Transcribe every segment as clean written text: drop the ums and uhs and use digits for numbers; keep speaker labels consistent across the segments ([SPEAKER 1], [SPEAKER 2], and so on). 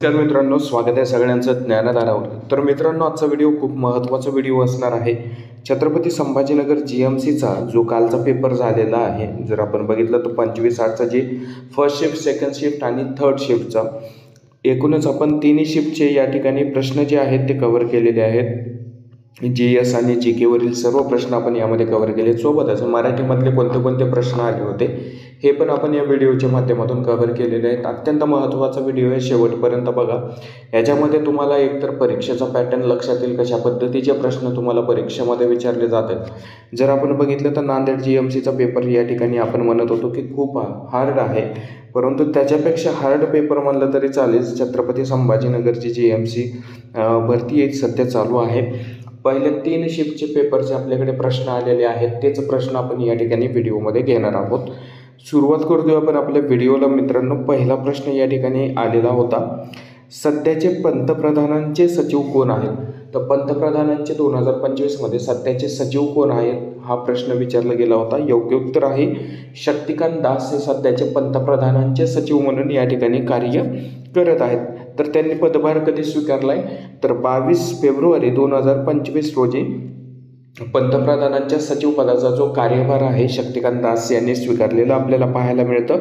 [SPEAKER 1] तर मित्रांनो, स्वागत आहे सगळ्यांचं ज्ञानदानावर. तर मित्रांनो, आजचा व्हिडिओ खूप महत्त्वाचा व्हिडिओ असणार आहे. छत्रपती संभाजीनगर GMCचा जो कालचा पेपर झालेला आहे, जर आपण बघितलं तर 25/8चा जे फर्स्ट शिफ्ट, सेकंड शिफ्ट आणि थर्ड शिफ्टचा एकूणच आपण तिन्ही शिफ्टचे या ठिकाणी प्रश्न जे आहेत ते कव्हर केलेले आहेत. GS आणि GK वरील सर्व प्रश्न आपण यामध्ये कव्हर केले. सोबतच मराठीमधले कोणते कोणते प्रश्न आले होते हे पण आपण या व्हिडिओच्या माध्यमातून कव्हर केलेले आहेत. अत्यंत महत्त्वाचा व्हिडिओ आहे, शेवटपर्यंत बघा. याच्यामध्ये तुम्हाला एकतर परीक्षेचा पॅटर्न लक्षात येईल, कशा पद्धतीचे प्रश्न तुम्हाला परीक्षेमध्ये विचारले जातात. जर आपण बघितलं तर नांदेड GMCचा पेपर या ठिकाणी आपण म्हणत होतो की खूप हार्ड आहे, परंतु त्याच्यापेक्षा हार्ड पेपर म्हणलं तरी चालेल. छत्रपती संभाजीनगरची GMC भरती एक सध्या चालू आहे. पहिल्या 3 शिफ्टचे पेपरचे आपल्याकडे प्रश्न आलेले आहेत, तेच प्रश्न आपण या ठिकाणी व्हिडिओमध्ये घेणार आहोत. सुरुवात करतोय आपण आपल्या व्हिडिओला. मित्रांनो, पहिला प्रश्न या ठिकाणी आलेला होता, सध्याचे पंतप्रधानांचे सचिव कोण आहेत? तर पंतप्रधानांचे 2025 सध्याचे सचिव कोण आहेत हा प्रश्न विचारला गेला होता. योग्य उत्तर आहे शक्तिकांत दास हे सध्याचे पंतप्रधानांचे सचिव म्हणून या ठिकाणी कार्य करत आहेत. तर त्यांनी पदभार कधी स्वीकारला आहे? तर 22 फेब्रुवारी 2025 रोजी पंतप्रधानांच्या सचिव पदाचा जो कार्यभार आहे शक्तिकांत दास यांनी स्वीकारलेला आपल्याला पाहायला मिळतं.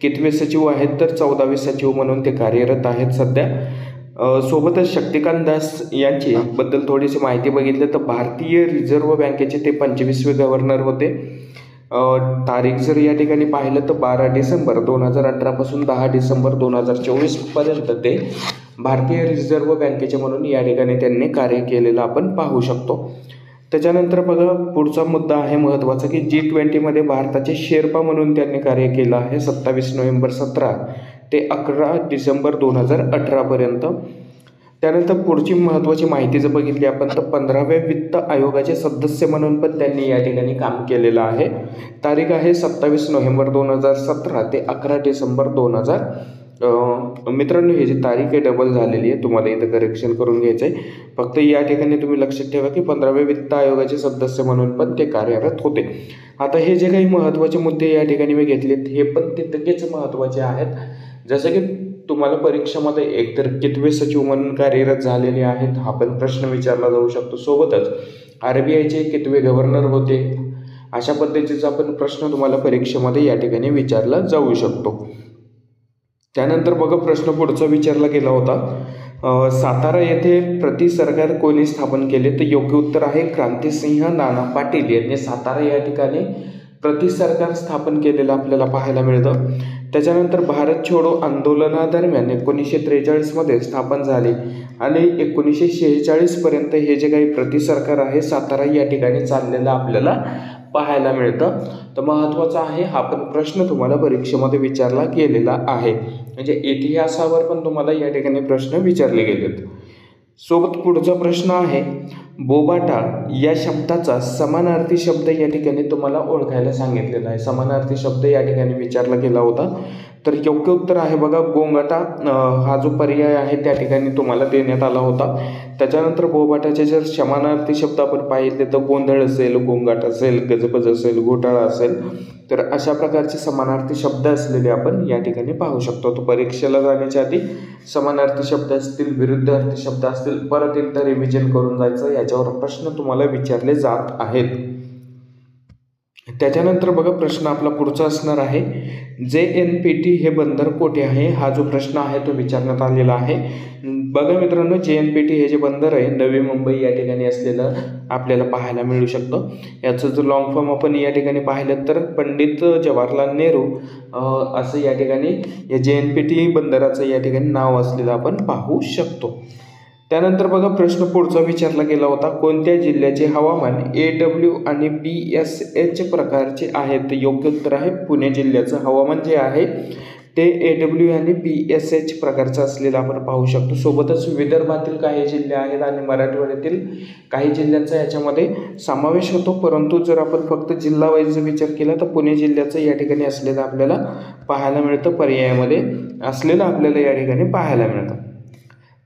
[SPEAKER 1] कितवे सचिव आहेत? तर 14वे सचिव म्हणून ते कार्यरत आहेत सध्या. सोबतच शक्तिकांत दास यांची बद्दल थोडीशी माहिती बघितली तर भारतीय रिझर्व्ह बँकेचे ते 25वे गव्हर्नर होते. तारीख जर या ठिकाणी पाहिलं तर 12 डिसेंबर 2018 पासून 10 डिसेंबर 2024 पर्यंत ते भारतीय रिझर्व्ह बँकेचे म्हणून या ठिकाणी त्यांनी कार्य केलेलं आपण पाहू शकतो. त्याच्यानंतर बघा, पुढचा मुद्दा आहे महत्त्वाचा की G20 भारताचे शेर्पा म्हणून त्यांनी कार्य केलं आहे 27 नोव्हेंबर 17 ते 11 डिसेंबर 2018 पर्यंत. त्यानंतर पुढची महत्त्वाची माहिती जर बघितली आपण तर 15व्या वित्त आयोगाचे सदस्य म्हणून पण त्यांनी या ठिकाणी काम केलेलं आहे. तारीख आहे 27 नोव्हेंबर 2017 ते 11 डिसेंबर 2000. मित्रांनो, ही जी तारीख आहे डबल झालेली आहे, तुम्हाला इथं करेक्शन करून घ्यायचं आहे. फक्त या ठिकाणी तुम्ही लक्षात ठेवा की 15व्या वित्त आयोगाचे सदस्य म्हणून पण ते कार्यरत होते. आता हे जे काही महत्त्वाचे मुद्दे या ठिकाणी मी घेतलेत हे पण तितकेच महत्त्वाचे आहेत. जसं की तुम्हाला परीक्षेमध्ये एकतर कितवे सचिव म्हणून कार्यरत झालेले आहेत हा पण प्रश्न विचारला जाऊ शकतो. सोबतच RBIचे कितवे गव्हर्नर होते, अशा पद्धतीचा पण प्रश्न तुम्हाला परीक्षेमध्ये या ठिकाणी विचारला जाऊ शकतो. त्यानंतर बघा, प्रश्न पुढचा विचारला गेला होता, सातारा येथे प्रति सरकार कोणी स्थापन केले? तर योग्य उत्तर आहे क्रांतिसिंह नाना पाटील यांनी सातारा या ठिकाणी प्रति सरकार स्थापन केलेलं आपल्याला पाहायला मिळतं. त्याच्यानंतर भारत छोडो आंदोलनादरम्यान 1943 स्थापन झाले आणि 1946 पर्यंत हे जे काही प्रति सरकार आहे सातारा या ठिकाणी चाललेलं आपल्याला पाहायला मिळतं. तर महत्त्वाचा आहे हा पण प्रश्न तुम्हाला परीक्षेमध्ये विचारला गेलेला आहे, म्हणजे इतिहासावर पण तुम्हाला या ठिकाणी प्रश्न विचारले गेलेत. सोबत पुढचा प्रश्न आहे, बोबाटा या शब्दाचा समानार्थी शब्द या ठिकाणी तुम्हाला ओळखायला सांगितलेला आहे. समानार्थी शब्द या ठिकाणी विचारला गेला होता. तर योग्य उत्तर आहे बघा गोंगाटा हा जो पर्याय आहे त्या ठिकाणी तुम्हाला देण्यात आला होता. त्याच्यानंतर बोबाटाचे जर समानार्थी शब्द आपण पाहिले तर गोंधळ असेल, गोंगाट असेल, गजबज असेल, घोटाळा असेल, तर अशा प्रकारचे समानार्थी शब्द असलेले आपण या ठिकाणी पाहू शकतो. तो परीक्षेला जाण्याच्या आधी समानार्थी शब्द असतील, विरुद्धार्थी शब्द असतील, परत एकदा रिव्हिजन करून जायचं, याच्यावर प्रश्न तुम्हाला विचारले जात आहेत. त्याच्यानंतर बघा, प्रश्न आपला पुढचा असणार आहे, JNPT हे बंदर कोठे आहे? हा जो प्रश्न आहे तो विचारण्यात आलेला आहे. बघा मित्रांनो, JNPT हे जे बंदर आहे नवी मुंबई या ठिकाणी असलेलं आपल्याला पाहायला मिळू शकतं. याचं जर लॉंग फॉर्म आपण या ठिकाणी पाहिलं तर पंडित जवाहरलाल नेहरू असं या ठिकाणी या JNPT बंदराचं या ठिकाणी नाव असलेलं आपण पाहू शकतो. त्यानंतर बघा, प्रश्न पुढचा विचारला गेला होता, कोणत्या जिल्ह्याचे हवामान AW आणि BSH प्रकारचे आहे? तर योग्य उत्तर आहे पुणे जिल्ह्याचं हवामान जे आहे ते AW आणि BSH प्रकारचं असलेलं आपण पाहू शकतो. सोबतच विदर्भातील काही जिल्हे आहेत आणि मराठवाड्यातील काही जिल्ह्यांचा याच्यामध्ये समावेश होतो, परंतु जर आपण फक्त जिल्हा वाईज विचार केला तर पुणे जिल्ह्याचं या ठिकाणी असलेलं आपल्याला पाहायला मिळतं, पर्यायामध्ये असलेलं आपल्याला या ठिकाणी पाहायला मिळतं.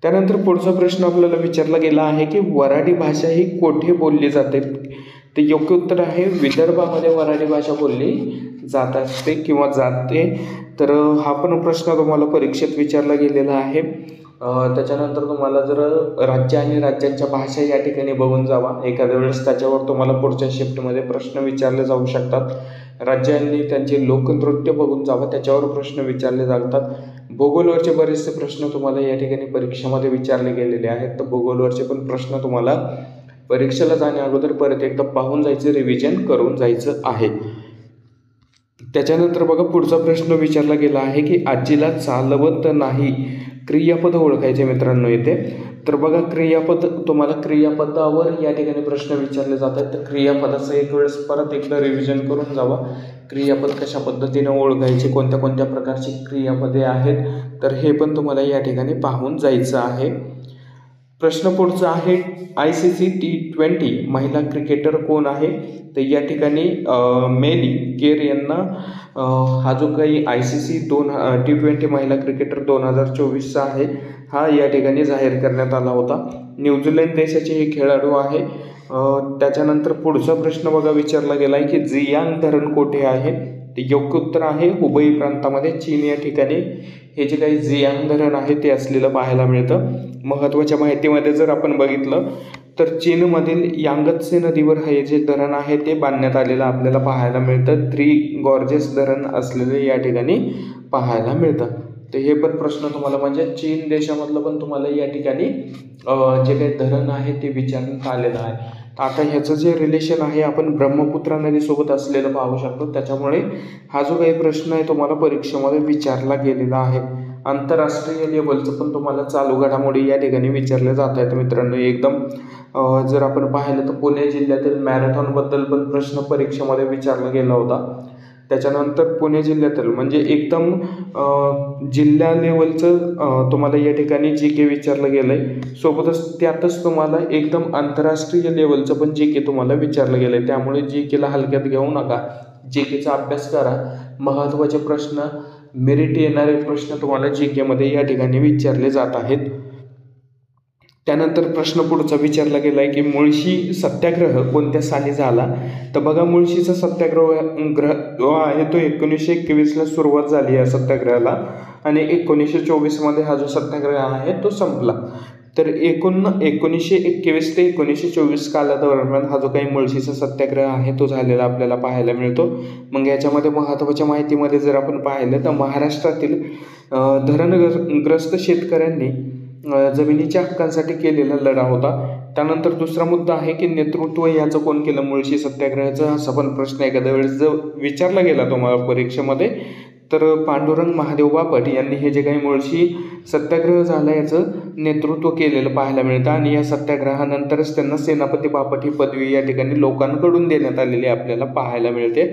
[SPEAKER 1] त्यानंतर पुढचा प्रश्न आपल्याला विचारला गेला आहे की वऱ्हाडी भाषा ही कोठे बोलली जाते? तर योग्य उत्तर आहे विदर्भामध्ये वऱ्हाडी भाषा बोलली जात असते किंवा जाते. तर हा पण प्रश्न तुम्हाला परीक्षेत विचारला गेलेला आहे. त्याच्यानंतर तुम्हाला जर राज्य आणि राज्यांच्या भाषा या ठिकाणी बघून जावा, एखाद्या वेळेस त्याच्यावर तुम्हाला पुढच्या शिफ्टमध्ये प्रश्न विचारले जाऊ शकतात. राज्यांनी त्यांचे लोकनृत्य बघून जावा, त्याच्यावर प्रश्न विचारले जातात. भूगोलवरचे बरेचसे प्रश्न तुम्हाला या ठिकाणी परीक्षेमध्ये विचारले गेलेले आहेत. तर भूगोलवरचे पण प्रश्न तुम्हाला परीक्षेला जाण्या अगोदर परत एकदा पाहून जायचं, रिव्हिजन करून जायचं आहे. त्याच्यानंतर बघा पुढचा प्रश्न विचारला गेला आहे की आजीला चालवत नाही, क्रियापद ओळखायचे मित्रांनो येते. तर बघा क्रियापद, तुम्हाला क्रियापदावर या ठिकाणी प्रश्न विचारले जातात. तर क्रियापदाचं एक वेळेस परत एकदा रिव्हिजन करून जावा. क्रियापद कशा पद्धतीने ओळखायचे, कोणत्या कोणत्या प्रकारची क्रियापदे आहेत, तर हे पण तुम्हाला या ठिकाणी पाहून जायचं आहे. प्रश्न पुढचा आहे ICC T20 महिला क्रिकेटर कोण आहे. तर या ठिकाणी मेली केर यांना हा जो काही ICC T20 महिला क्रिकेटर 2024चा आहे हा या ठिकाणी जाहीर करण्यात आला होता. न्यूझीलंड देशाचे हे खेळाडू आहे. त्याच्यानंतर पुढचा प्रश्न बघा विचारला गेला आहे की जियांग धरण कोठे आहे. ते योग्य उत्तर आहे हुबई प्रांतामध्ये, चीन या ठिकाणी हे जे काही जियांग धरण आहे ते असलेलं पाहायला मिळतं. महत्त्वाच्या माहितीमध्ये जर आपण बघितलं तर चीनमधील यांगत्से नदीवर हे जे धरण आहे ते बांधण्यात आलेलं आपल्याला पाहायला मिळतं. 3 गॉर्जेस धरण असलेले या ठिकाणी पाहायला मिळतं. तर हे पण प्रश्न तुम्हाला म्हणजे चीन देशामधलं पण तुम्हाला या ठिकाणी जे काही धरण आहे ते विचारण्यात आलेलं आहे. आता ह्याचं जे रिलेशन आहे आपण ब्रह्मपुत्रा नदीसोबत असलेलं पाहू शकतो. त्याच्यामुळे हा जो काही प्रश्न आहे तुम्हाला परीक्षेमध्ये विचारला गेलेला आहे. आंतरराष्ट्रीय लेवलचं पण तुम्हाला चालू घडामोडी या ठिकाणी विचारले जात आहेत मित्रांनो. एकदम जर आपण पाहिलं तर पुणे जिल्ह्यातील मॅरेथॉनबद्दल पण प्रश्न परीक्षेमध्ये विचारला गेला होता. त्याच्यानंतर पुणे जिल्ह्यातील म्हणजे एकदम जिल्हा लेवलचं तुम्हाला या ठिकाणी GK विचारलं गेलं आहे. सोबतच त्यातच तुम्हाला एकदम आंतरराष्ट्रीय लेवलचं पण GK तुम्हाला विचारलं गेलं आहे. त्यामुळे GKला हलक्यात घेऊ नका, GKचा अभ्यास करा. महत्त्वाचे प्रश्न, मेरिट येणारे प्रश्न तुम्हाला GKमध्ये या ठिकाणी विचारले जात आहेत. त्यानंतर प्रश्न पुढचा विचारला गेला आहे की मुळशी सत्याग्रह कोणत्या साली झाला. तर बघा मुळशीचा सत्याग्रह जो आहे तो 1921ला सुरुवात झाली या सत्याग्रहाला आणि 1924मध्ये हा जो सत्याग्रह आहे तो संपला. तर 1921 ते 1924 कालादरम्यान हा जो काही मुळशीचा सत्याग्रह आहे तो झालेला आपल्याला पाहायला मिळतो. मग याच्यामध्ये महत्त्वाच्या माहितीमध्ये जर आपण पाहिलं तर महाराष्ट्रातील धरणग्रस्त शेतकऱ्यांनी जमिनीच्या हक्कांसाठी केलेला लढा होता. त्यानंतर दुसरा मुद्दा आहे की नेतृत्व याचं कोण केलं मुळशी सत्याग्रहाचं, असा पण प्रश्न एखाद्या वेळेस जर विचारला गेला तुम्हाला परीक्षेमध्ये तर पांडुरंग महादेव बापट यांनी हे जे काही मुळशी सत्याग्रह झाला याचं नेतृत्व केलेलं पाहायला मिळतं आणि या सत्याग्रहानंतरच त्यांना सेनापती बापट ही पदवी या ठिकाणी लोकांकडून देण्यात आलेली आपल्याला पाहायला मिळते.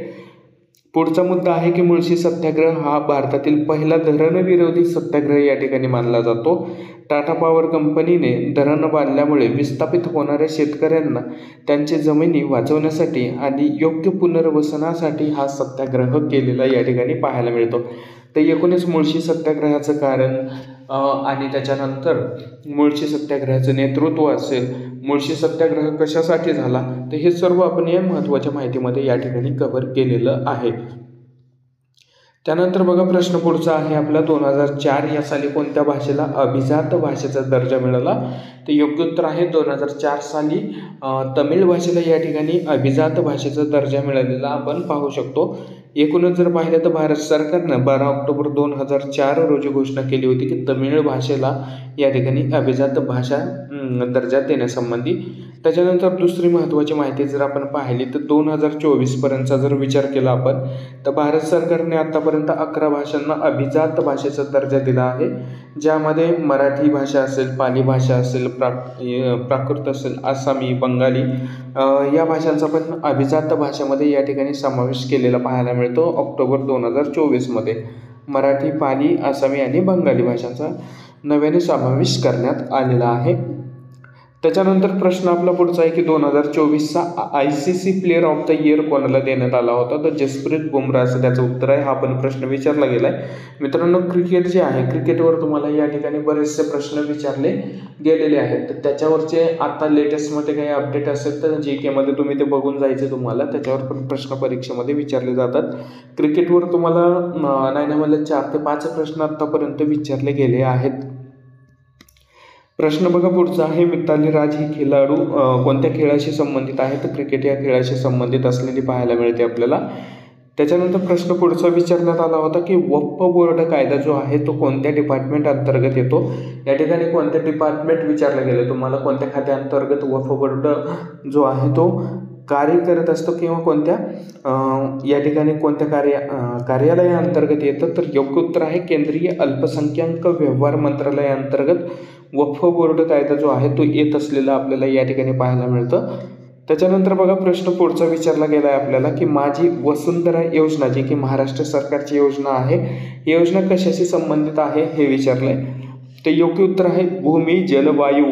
[SPEAKER 1] पुढचा मुद्दा आहे की मुळशी सत्याग्रह हा भारतातील पहिला धरणविरोधी सत्याग्रह या ठिकाणी मानला जातो. टाटा पॉवर कंपनीने धरण बांधल्यामुळे विस्थापित होणाऱ्या शेतकऱ्यांना त्यांची जमिनी वाचवण्यासाठी आणि योग्य पुनर्वसनासाठी हा सत्याग्रह केलेला या ठिकाणी पाहायला मिळतो. तर एकूणच मुळशी सत्याग्रहाचं कारण आणि त्याच्यानंतर मुळशी सत्याग्रहाचं नेतृत्व असेल, मुळशी सत्याग्रह कशासाठी झाला, तर हे सर्व आपण या महत्त्वाच्या माहितीमध्ये या ठिकाणी कव्हर केलेलं आहे. त्यानंतर बघा प्रश्न पुढचा आहे आपला 2004 या साली कोणत्या भाषेला अभिजात भाषेचा दर्जा मिळाला. तर योग्य उत्तर आहे 2004 साली तमिळ भाषेला या ठिकाणी अभिजात भाषेचा दर्जा मिळालेला आपण पाहू शकतो. एकूणच जर पाहिलं तर भारत सरकारनं 12 ऑक्टोबर 2004 रोजी घोषणा केली होती की तमिळ भाषेला या ठिकाणी अभिजात भाषा दर्जा देण्यासंबंधी. त्याच्यानंतर दुसरी महत्त्वाची माहिती जर आपण पाहिली तर 2024पर्यंतचा जर विचार केला आपण तर भारत सरकारने आतापर्यंत 11 भाषांना अभिजात भाषेचा दर्जा दिला आहे, ज्यामध्ये मराठी भाषा असेल, पाली भाषा असेल, प्राकृत असेल, आसामी, बंगाली या भाषांचा पण अभिजात भाषेमध्ये या ठिकाणी समावेश केलेला पाहायला मिळतो. ऑक्टोबर 2024मध्ये मराठी, पाली, आसामी आणि बंगाली भाषांचा नव्याने समावेश करण्यात आलेला आहे. त्याच्यानंतर प्रश्न आपला पुढचा आहे की 2024चा ICC player of the year कोणाला देण्यात आला होता. तर जसप्रीत बुमराह असं त्याचं उत्तर आहे. हा पण प्रश्न विचारला गेला आहे. मित्रांनो क्रिकेट जे आहे क्रिकेटवर तुम्हाला या ठिकाणी बरेचसे प्रश्न विचारले गेलेले आहेत. तर त्याच्यावरचे आता लेटेस्टमध्ये काही अपडेट असेल तर GKमध्ये तुम्ही ते बघून जायचे. तुम्हाला त्याच्यावर पण प्रश्न परीक्षेमध्ये विचारले जातात. क्रिकेटवर तुम्हाला नाही म्हणलं 4 ते 5 प्रश्न आत्तापर्यंत विचारले गेले आहेत. प्रश्न बघा पुढचा आहे, मिताली राज ही खेळाडू कोणत्या खेळाशी संबंधित आहे? तर क्रिकेट या खेळाशी संबंधित असलेली पाहायला मिळते आपल्याला. त्याच्यानंतर प्रश्न पुढचा विचारण्यात आला होता की वक्फ बोर्ड कायदा जो आहे तो कोणत्या डिपार्टमेंट अंतर्गत येतो? या ठिकाणी कोणत्या डिपार्टमेंट विचारलं गेलं तुम्हाला, कोणत्या खात्याअंतर्गत वक्फ बोर्ड जो आहे तो कार्य करत असतो किंवा कोणत्या या ठिकाणी कोणत्या कार्यालयाअंतर्गत येतं? तर योग्य उत्तर आहे केंद्रीय अल्पसंख्याक व्यवहार मंत्रालयाअंतर्गत वक्फ बोर्ड कायदा जो आहे तो येत असलेला आपल्याला या ठिकाणी पाहायला मिळतं. त्याच्यानंतर बघा प्रश्न पुढचा विचारला गेला आहे आपल्याला की माझी वसुंधरा योजना जी की महाराष्ट्र सरकारची योजना आहे, ही योजना कशाशी संबंधित आहे हे विचारलंय. ते योग्य उत्तर आहे भूमी, जल, वायू,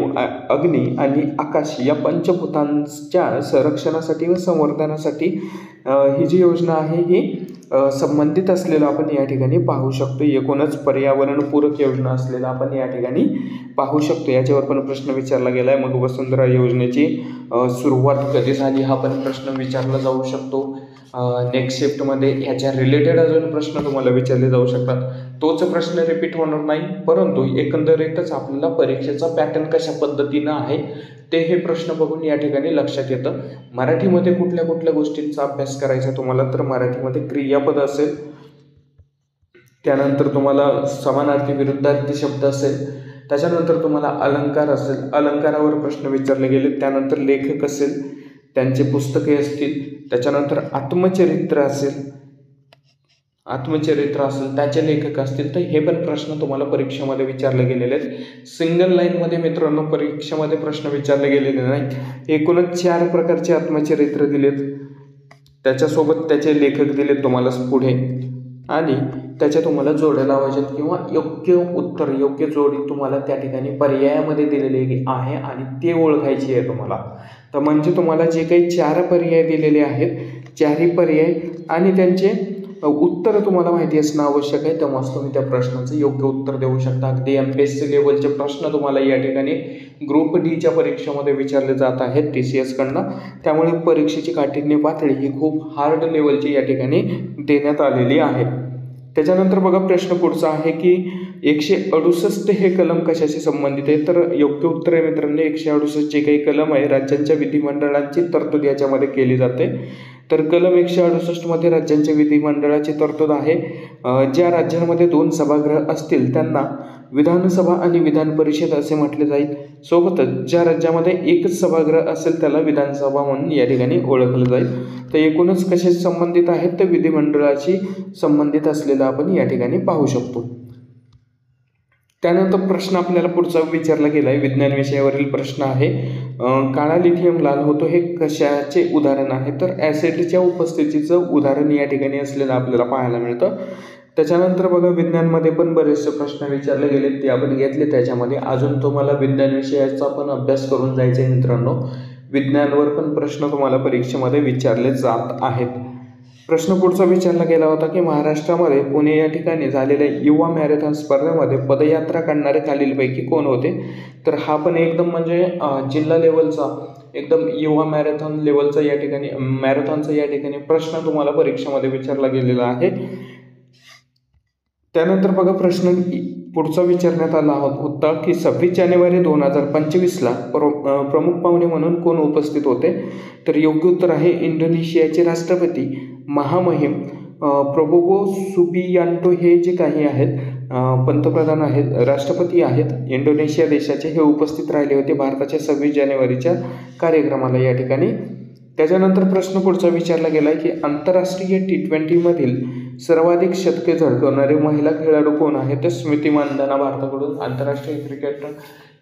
[SPEAKER 1] अग्नी आणि आकाश या पंचभूतांच्या संरक्षणासाठी व संवर्धनासाठी ही जी योजना आहे ही संबंधित असलेलं आपण या ठिकाणी पाहू शकतो. एकूणच पर्यावरणपूरक योजना असलेला आपण या ठिकाणी पाहू शकतो. याच्यावर पण प्रश्न विचारला गेला आहे. मग वसुंधरा योजनेची सुरुवात कधी झाली हा पण प्रश्न विचारला जाऊ शकतो. नेक्स्ट शिफ्टमध्ये ह्याच्या रिलेटेड अजून प्रश्न तुम्हाला विचारले जाऊ शकतात. तोच प्रश्न रिपीट होणार नाही, परंतु एकंदरीतच आपल्याला परीक्षेचा पॅटर्न कशा पद्धतीनं आहे ते हे प्रश्न बघून या ठिकाणी लक्षात येतं. मराठीमध्ये कुठल्या कुठल्या गोष्टींचा अभ्यास करायचा तुम्हाला, तर मराठीमध्ये क्रियापद असेल, त्यानंतर तुम्हाला समानार्थी विरुद्धार्थी शब्द असेल, त्याच्यानंतर तुम्हाला अलंकार असेल, अलंकारावर प्रश्न विचारले गेले, त्यानंतर लेखक असेल, त्यांचे पुस्तके असतील, त्याच्यानंतर आत्मचरित्र असेल, त्याचे लेखक असतील, तर हे पण प्रश्न तुम्हाला परीक्षेमध्ये विचारले गेलेले आहेत. सिंगल लाईनमध्ये मित्रांनो परीक्षेमध्ये प्रश्न विचारले गेलेले नाही. एकूणच 4 प्रकारचे आत्मचरित्र दिलेत, त्याच्यासोबत त्याचे लेखक दिलेत तुम्हाला पुढे, आणि त्याच्या तुम्हाला जोड्या लावायच्यात किंवा योग्य उत्तर योग्य जोडी तुम्हाला त्या ठिकाणी पर्यायामध्ये दिलेली आहे आणि ते ओळखायची आहे तुम्हाला. तर म्हणजे तुम्हाला जे काही 4 पर्याय दिलेले आहेत, 4ही पर्याय आणि त्यांचे उत्तर तुम्हाला माहिती असणं आवश्यक आहे, तेव्हाच तुम्ही त्या प्रश्नाचं योग्य उत्तर देऊ शकता. अगदी MPSC लेवलचे प्रश्न तुम्हाला या ठिकाणी ग्रुप डीच्या परीक्षेमध्ये विचारले जात आहेत TCS कडनं. त्यामुळे परीक्षेची काठिण्य पातळी ही खूप हार्ड लेवलची या ठिकाणी देण्यात आलेली आहे. त्याच्यानंतर बघा प्रश्न पुढचा आहे की 168 हे कलम कशाशी संबंधित आहे? तर योग्य उत्तर आहे मित्रांनो 168 जे काही कलम आहे राज्यांच्या विधिमंडळांची तरतूद याच्यामध्ये केली जाते. तर कलम 168 मध्ये राज्यांच्या विधिमंडळाची तरतूद आहे. ज्या राज्यांमध्ये 2 सभागृह असतील त्यांना विधानसभा आणि विधान परिषद असे म्हटले जाईल. सोबतच ज्या राज्यामध्ये एकच सभागृह असेल त्याला विधानसभा म्हणून या ठिकाणी ओळखलं जाईल. तर एकूणच कशाशी संबंधित आहेत तर विधिमंडळाशी संबंधित असलेला आपण या ठिकाणी पाहू शकतो. त्यानंतर प्रश्न आपल्याला पुढचा विचारला गेला आहे, विज्ञान विषयावरील प्रश्न आहे. काळा लिथियम लाल होतो हे कशाचे उदाहरण आहे? तर ॲसिडच्या उपस्थितीचं उदाहरण या ठिकाणी असलेलं आपल्याला पाहायला मिळतं. त्याच्यानंतर बघा विज्ञानमध्ये पण बरेचसे प्रश्न विचारले गेले, ते आपण घेतले. त्याच्यामध्ये अजून तुम्हाला विज्ञान विषयाचा पण अभ्यास करून जायचा आहे मित्रांनो. विज्ञानवर पण प्रश्न तुम्हाला परीक्षेमध्ये विचारले जात आहेत. प्रश्न पुढचा विचारला गेला होता की महाराष्ट्रामध्ये पुणे या ठिकाणी झालेल्या युवा मॅरेथॉन स्पर्धेमध्ये पदयात्रा काढणारे खालीलपैकी कोण होते? तर हा पण एकदम म्हणजे जिल्हा लेवलचा एकदम युवा मॅरेथॉन लेवलचा या ठिकाणी मॅरेथॉनचा या ठिकाणी प्रश्न तुम्हाला परीक्षेमध्ये विचारला गेलेला आहे. त्यानंतर बघा प्रश्न पुढचा विचारण्यात आला होता की 26 जानेवारी 2025ला प्रमुख पाहुणे म्हणून कोण उपस्थित होते? तर योग्य उत्तर आहे इंडोनेशियाचे राष्ट्रपती महामहिम प्रबोवो सुबियांटो हे जे काही आहेत पंतप्रधान आहेत, राष्ट्रपती आहेत इंडोनेशिया देशाचे, हे उपस्थित राहिले होते भारताच्या 26 जानेवारीच्या कार्यक्रमाला या ठिकाणी. त्याच्यानंतर प्रश्न पुढचा विचारला गेला की आंतरराष्ट्रीय T20 मधील सर्वाधिक शतके झळकवणारे महिला खेळाडू कोण आहेत? तर स्मृती मानधना भारताकडून आंतरराष्ट्रीय क्रिकेट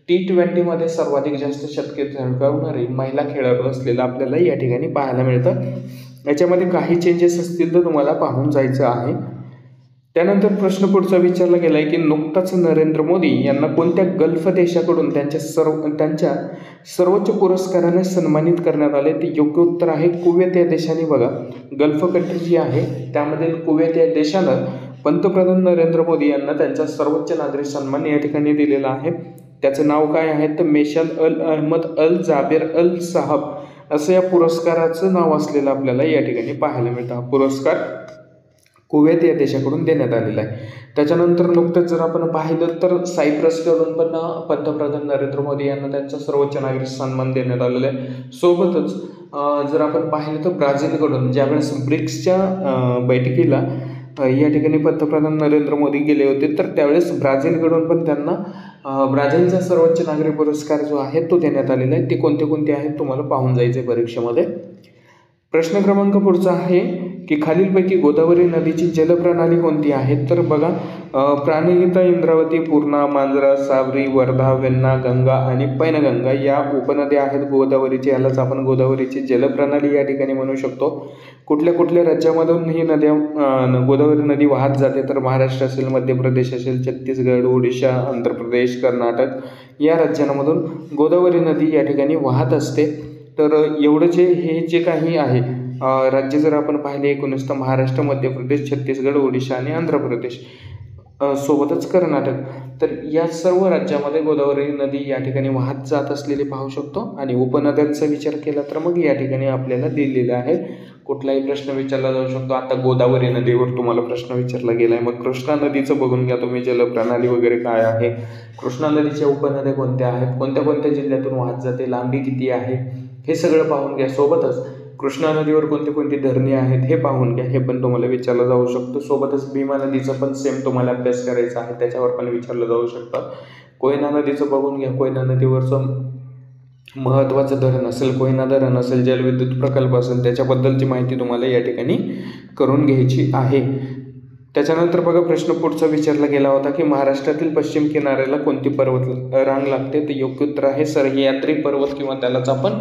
[SPEAKER 1] T20 मध्ये सर्वाधिक जास्त शतके झळकावणारी महिला खेळाडू असलेला आपल्याला या ठिकाणी पाहायला मिळतं. याच्यामध्ये काही चेंजेस असतील तर तुम्हाला पाहून जायचं आहे. त्यानंतर प्रश्न पुढचा विचारला गेला आहे की नुकताच नरेंद्र मोदी यांना कोणत्या गल्फ देशाकडून त्यांच्या सर्वोच्च पुरस्काराने सन्मानित करण्यात आले? ते योग्य उत्तर आहे कुवेत या देशाने. बघा गल्फ कंट्री जी आहे त्यामध्ये कुवेत या देशानं पंतप्रधान नरेंद्र मोदी यांना त्यांचा सर्वोच्च नागरी सन्मान या ठिकाणी दिलेला आहे. त्याचं नाव काय आहे तर मेशाल अल अहमद अल जाबेर अल साहब असं या पुरस्काराचं नाव असलेलं आपल्याला या ठिकाणी पाहायला मिळतं. हा पुरस्कार कुवेत या देशाकडून देण्यात आलेला आहे. त्याच्यानंतर नुकतंच जर आपण पाहिलं तर सायप्रसकडून पण पंतप्रधान नरेंद्र मोदी यांना त्यांचा सर्वोच्च नागरिक सन्मान देण्यात आलेला आहे. सोबतच जर आपण पाहिलं तर ब्राझीलकडून ज्यावेळेस ब्रिक्सच्या बैठकीला या ठिकाणी पंतप्रधान नरेंद्र मोदी गेले होते, तर त्यावेळेस ब्राझीलकडून पण त्यांना ब्राझीलचा सर्वोच्च नागरी पुरस्कार जो आहे तो देण्यात आलेला आहे. ते कोणते कोणते आहेत तुम्हाला पाहून जायचे परीक्षेमध्ये. प्रश्न क्रमांक पुढचा आहे की खालीलपैकी गोदावरी नदीची जलप्रणाली कोणती आहे? तर बघा, प्राणहिता, इंद्रावती, पूर्णा, मांजरा, सावरी, वर्धा, वेण्णा, गंगा आणि पैनगंगा या उपनद्या आहेत गोदावरीची. यालाच आपण गोदावरीची जलप्रणाली या ठिकाणी म्हणू शकतो. कुठल्या कुठल्या राज्यामधून ही नद्या गोदावरी नदी वाहत जाते? तर महाराष्ट्र असेल, मध्य प्रदेश असेल, छत्तीसगड, ओडिशा, आंध्र प्रदेश, कर्नाटक या राज्यांमधून गोदावरी नदी या ठिकाणी वाहत असते. तर एवढं हे जे काही आहे राज्य जर आपण पाहिले 19 तर महाराष्ट्र, मध्य प्रदेश, छत्तीसगड, ओडिशा आणि आंध्र प्रदेश सोबतच कर्नाटक. तर या सर्व राज्यामध्ये गोदावरी नदी या ठिकाणी वाहत जात असलेली पाहू शकतो. आणि उपनद्यांचा विचार केला तर मग या ठिकाणी आपल्याला दिलेलं आहे. कुठलाही प्रश्न विचारला जाऊ शकतो. आता गोदावरी नदीवर तुम्हाला प्रश्न विचारला गेला आहे, मग कृष्णा नदीचं बघून घ्या तुम्ही, जलप्रणाली वगैरे काय आहे, कृष्णा नदीच्या उपनद्या कोणत्या आहेत, कोणत्या कोणत्या जिल्ह्यातून वाहत जाते, लांबी किती आहे, हे सगळं पाहून घ्या. सोबतच कृष्णा नदीवर कोणती कोणती धरणे आहेत हे पाहून घ्या, हे पण तुम्हाला विचारलं जाऊ शकतं. सोबतच भीमा नदीचं पण सेम तुम्हाला अभ्यास करायचा आहे, त्याच्यावर पण विचारलं जाऊ शकतं. कोयना नदीचं बघून घ्या, कोयना नदीवरचं महत्त्वाचं धरण असेल, कोयना धरण असेल, जलविद्युत प्रकल्प असेल, त्याच्याबद्दलची माहिती तुम्हाला या ठिकाणी करून घ्यायची आहे. त्याच्यानंतर बघा, प्रश्न पुढचा विचारला गेला होता की महाराष्ट्रातील पश्चिम किनाऱ्याला कोणती पर्वत रांग लागते? तर योग्य उत्तर आहे सह्याद्री पर्वत, किंवा त्यालाच आपण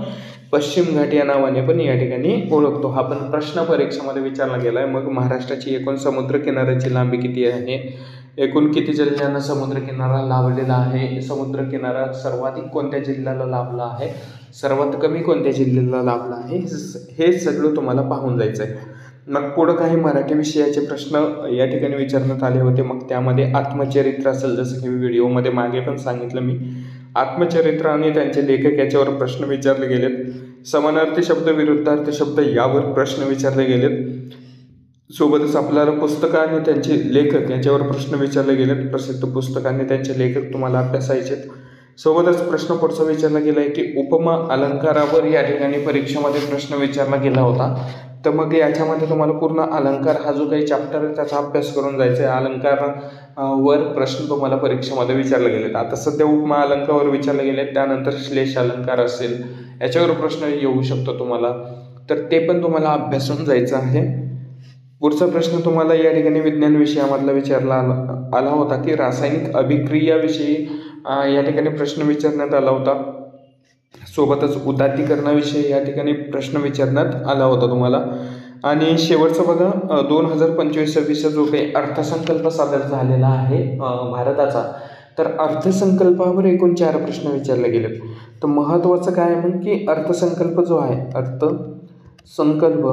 [SPEAKER 1] पश्चिम घाट या नावाने पण या ठिकाणी ओळखतो. हा पण प्रश्न परीक्षेमध्ये विचारला गेला आहे. मग महाराष्ट्राची एकूण समुद्र किनाऱ्याची लांबी किती आहे? एकूण किती जिल्ह्यांना समुद्र किनारा लाभलेला आहे? समुद्र किनारा सर्वाधिक कोणत्या जिल्ह्याला लाभला आहे? सर्वात कमी कोणत्या जिल्ह्याला लाभला आहे? हे सगळं तुम्हाला पाहून जायचं आहे. मग पुढं काही मराठी विषयाचे प्रश्न या ठिकाणी विचारण्यात आले होते. मग त्यामध्ये आत्मचरित्र असेल, जसं की व्हिडिओमध्ये मागे पण सांगितलं मी, आत्मचरित्र आणि त्यांचे लेखक याच्यावर प्रश्न विचारले गेलेत. समानार्थी शब्द, विरुद्धार्थी शब्द यावर प्रश्न विचारले गेलेत. सोबतच आपल्याला पुस्तकं आणि त्यांचे लेखक याच्यावर प्रश्न विचारले गेलेत. प्रसिद्ध पुस्तकं आणि त्यांचे लेखक तुम्हाला अभ्यासायचेत. सोबतच प्रश्न पुढचा विचारला गेला आहे की उपमा अलंकारावर या ठिकाणी परीक्षेमध्ये प्रश्न विचारला गेला होता. तर मग याच्यामध्ये तुम्हाला पूर्ण अलंकार हा जो काही चॅप्टर आहे त्याचा अभ्यास करून जायचा आहे. अलंकार वर प्रश्न तुम्हाला परीक्षेमध्ये विचारले गेलेत. आता सध्या उपमा अलंकारावर विचारले गेले, त्यानंतर श्लेष अलंकार असेल याच्यावर प्रश्न येऊ शकतो तुम्हाला, तर ते पण तुम्हाला अभ्यासून जायचं आहे. पुढचा प्रश्न तुम्हाला या ठिकाणी विज्ञान विषयामधला विचारला आला होता की रासायनिक अभिक्रियाविषयी या ठिकाणी प्रश्न विचारण्यात आला होता. सोबतच उदात्तीकरणाविषयी या ठिकाणी प्रश्न विचारण्यात आला होता तुम्हाला. आणि शेवटचा बघा, 2025-26 जो काही अर्थसंकल्प सादर झालेला आहे भारताचा, तर अर्थसंकल्पावर एकूण 4 प्रश्न विचारले गेलेत. तर महत्त्वाचं काय आहे मग की अर्थसंकल्प जो आहे, अर्थसंकल्प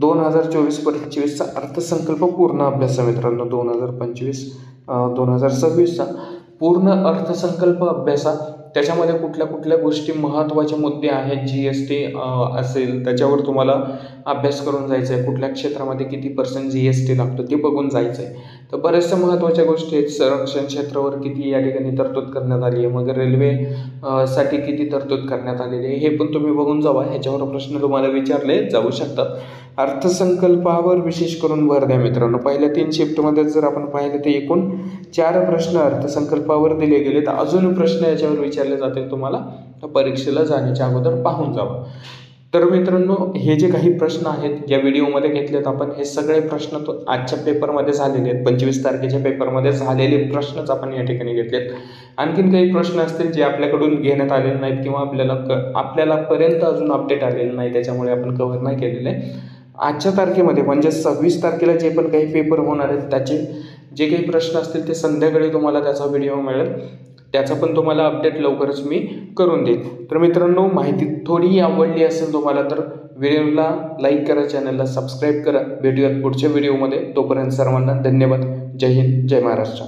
[SPEAKER 1] 2024-25चा अर्थसंकल्प पूर्ण अभ्यास मित्रांनो, 2025-2026चा पूर्ण अर्थसंकल्प अभ्यासा. त्याच्यामध्ये कुठल्या कुठल्या गोष्टी महत्त्वाचे मुद्दे आहेत, GST असेल त्याच्यावर तुम्हाला अभ्यास करून जायचं आहे. कुठल्या क्षेत्रामध्ये किती % GST लागतो ते बघून जायचं आहे. तर बऱ्याचशा महत्त्वाच्या गोष्टी आहेत. संरक्षण क्षेत्रावर किती या ठिकाणी तरतूद करण्यात आली आहे, मग रेल्वे साठी किती तरतूद करण्यात आलेली आहे, हे पण तुम्ही बघून जावा. ह्याच्यावर प्रश्न तुम्हाला विचारले जाऊ शकतात. अर्थसंकल्पावर विशेष करून भर द्या मित्रांनो. पहिल्या 3 शिफ्टमध्ये जर आपण पाहिलं तर एकूण 4 प्रश्न अर्थसंकल्पावर दिले गेले. तर अजून प्रश्न याच्यावर विचारले जातील तुम्हाला, परीक्षेला जाण्याच्या अगोदर पाहून जावं. तर मित्रांनो, हे जे काही प्रश्न आहेत या व्हिडिओमध्ये घेतलेत आपण, हे सगळे प्रश्न आजच्या पेपरमध्ये झालेले आहेत. 25 तारखेच्या पेपरमध्ये झालेले प्रश्नच आपण या ठिकाणी घेतलेत. आणखीन काही प्रश्न असतील जे आपल्याकडून घेण्यात आलेले नाहीत किंवा आपल्यापर्यंत अजून अपडेट आलेलं नाही, त्याच्यामुळे आपण कव्हर नाही केलेले. आजच्या तारखेमध्ये म्हणजे 26 तारखेला जे पण काही पेपर होणार आहेत त्याचे जे काही प्रश्न असतील ते संध्याकाळी तुम्हाला त्याचा व्हिडिओ मिळेल. त्याचा पण तुम्हाला अपडेट लवकरच मी करून देईन. तर मित्रांनो, माहिती थोडी आवडली असेल तुम्हाला तर व्हिडिओला लाईक करा, चॅनलला सबस्क्राईब करा. भेटूयात पुढच्या व्हिडिओमध्ये. तोपर्यंत सर्वांना धन्यवाद. जय हिंद, जय महाराष्ट्र.